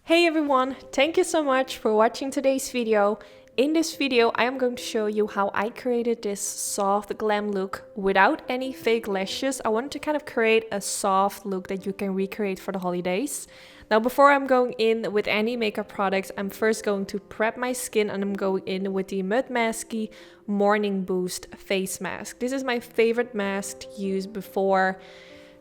Hey everyone, thank you so much for watching today's video. In this video, I am going to show you how I created this soft glam look without any fake lashes. I wanted to kind of create a soft look that you can recreate for the holidays. Now, before I'm going in with any makeup products, I'm first going to prep my skin and I'm going in with the Mud Masky Morning Boost Face Mask. This is my favorite mask to use before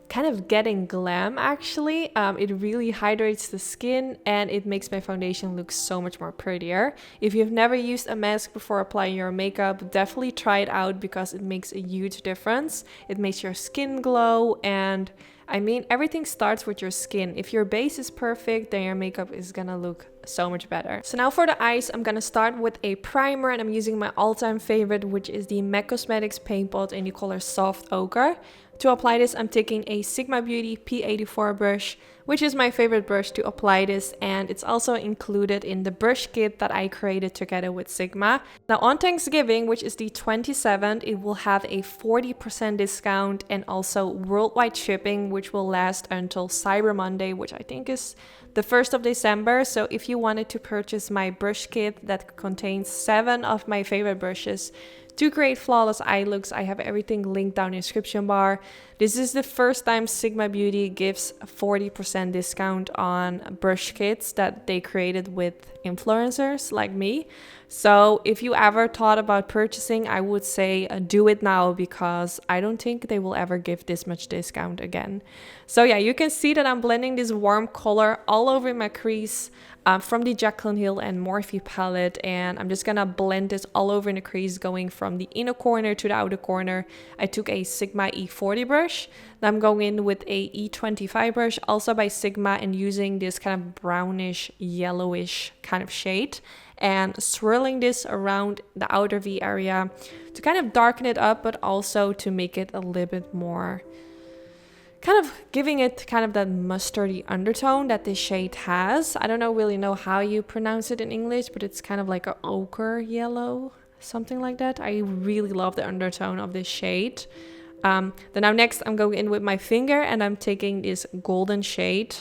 kind of getting glam actually. It really hydrates the skin and it makes my foundation look so much more prettier. If you've never used a mask before applying your makeup, definitely try it out because it makes a huge difference. It makes your skin glow, and I mean, everything starts with your skin. If your base is perfect, then your makeup is gonna look so much better. So now for the eyes, I'm gonna start with a primer, and I'm using my all-time favorite, which is the MAC Cosmetics Paint Pot in the color Soft Ochre. To apply this, I'm taking a Sigma Beauty P84 brush, which is my favorite brush to apply this, and it's also included in the brush kit that I created together with Sigma. Now on Thanksgiving, which is the 27th, it will have a 40% discount and also worldwide shipping, which will last until Cyber Monday, which I think is the 1st of December. So if you wanted to purchase my brush kit that contains 7 of my favorite brushes to create flawless eye looks, I have everything linked down in the description bar. This is the first time Sigma Beauty gives a 40% discount on brush kits that they created with influencers like me. So if you ever thought about purchasing, I would say do it now, because I don't think they will ever give this much discount again. So yeah, you can see that I'm blending this warm color all over my crease from the Jaclyn Hill and Morphe palette, and I'm just gonna blend this all over in the crease, going from the inner corner to the outer corner. I took a Sigma E40 brush. Now I'm going in with a E25 brush, also by Sigma, and using this kind of brownish yellowish kind of shade, and swirling this around the outer V area to kind of darken it up, but also to make it a little bit more, kind of giving it kind of that mustardy undertone that this shade has. I don't really know how you pronounce it in English, but it's kind of like an ochre yellow, something like that. I really love the undertone of this shade. Then now next I'm going in with my finger and I'm taking this golden shade.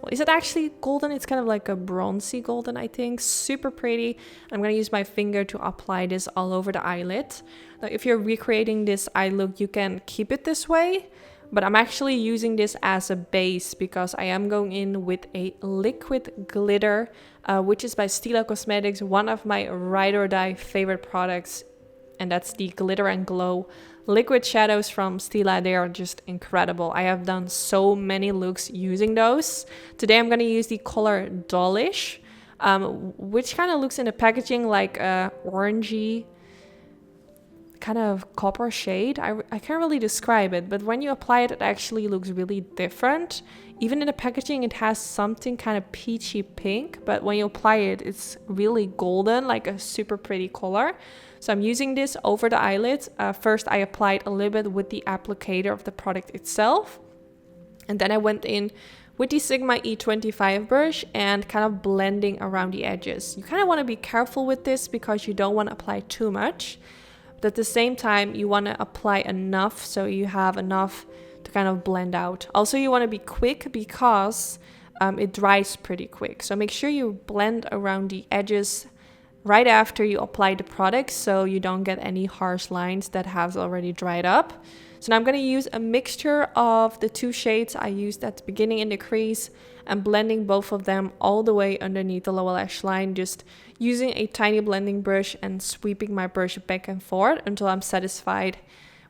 Well, is it actually golden? It's kind of like a bronzy golden, I think. Super pretty. I'm going to use my finger to apply this all over the eyelid. Now, if you're recreating this eye look, you can keep it this way, but I'm actually using this as a base because I am going in with a liquid glitter, which is by Stila Cosmetics, one of my ride or die favorite products, and that's the Glitter and Glow liquid shadows from Stila. They are just incredible. I have done so many looks using those. Today I'm going to use the color Dollish, which kind of looks in the packaging like a orangey kind of copper shade. I can't really describe it, but when you apply it, it actually looks really different. Even in the packaging, it has something kind of peachy pink, but when you apply it, it's really golden, like a super pretty color. So I'm using this over the eyelids. First, I applied a little bit with the applicator of the product itself, and then I went in with the Sigma E25 brush and kind of blending around the edges. You kind of want to be careful with this because you don't want to apply too much, but at the same time, you want to apply enough so you have enough to kind of blend out. Also, you want to be quick because it dries pretty quick. So make sure you blend around the edges right after you apply the product so you don't get any harsh lines that have already dried up. So now I'm going to use a mixture of the two shades I used at the beginning in the crease and blending both of them all the way underneath the lower lash line, just using a tiny blending brush and sweeping my brush back and forth until I'm satisfied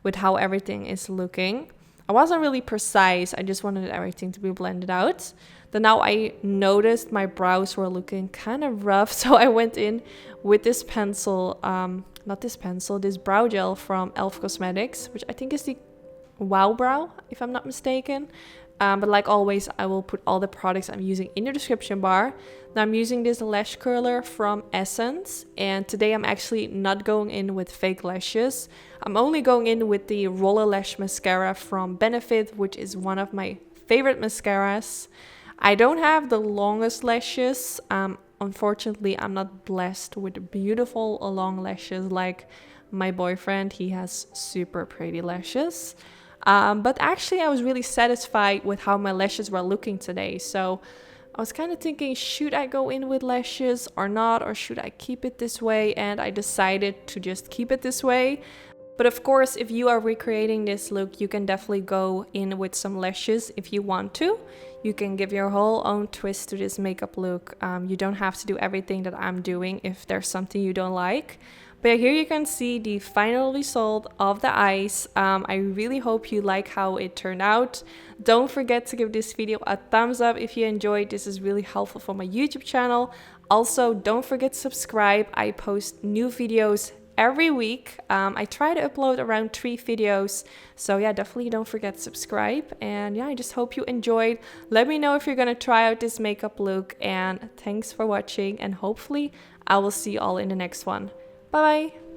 with how everything is looking. I wasn't really precise, I just wanted everything to be blended out. Then now I noticed my brows were looking kind of rough, so I went in with this pencil, this brow gel from e.l.f. Cosmetics, which I think is the Wow Brow, if I'm not mistaken. But like always, I will put all the products I'm using in the description bar. Now I'm using this lash curler from Essence, and today I'm actually not going in with fake lashes. I'm only going in with the Roller Lash Mascara from Benefit, which is one of my favorite mascaras. I don't have the longest lashes. Unfortunately, I'm not blessed with beautiful long lashes like my boyfriend. He has super pretty lashes. But actually, I was really satisfied with how my lashes were looking today. So I was kind of thinking, should I go in with lashes or not, or should I keep it this way? And I decided to just keep it this way. But of course, if you are recreating this look, you can definitely go in with some lashes if you want to. You can give your whole own twist to this makeup look. You don't have to do everything that I'm doing if there's something you don't like. But yeah, here you can see the final result of the eyes. I really hope you like how it turned out. Don't forget to give this video a thumbs up if you enjoyed. This is really helpful for my YouTube channel. Also, don't forget to subscribe. I post new videos every week. I try to upload around 3 videos. So yeah, definitely don't forget to subscribe. And yeah, I just hope you enjoyed. Let me know if you're gonna try out this makeup look. And thanks for watching. And hopefully I will see you all in the next one. Bye bye.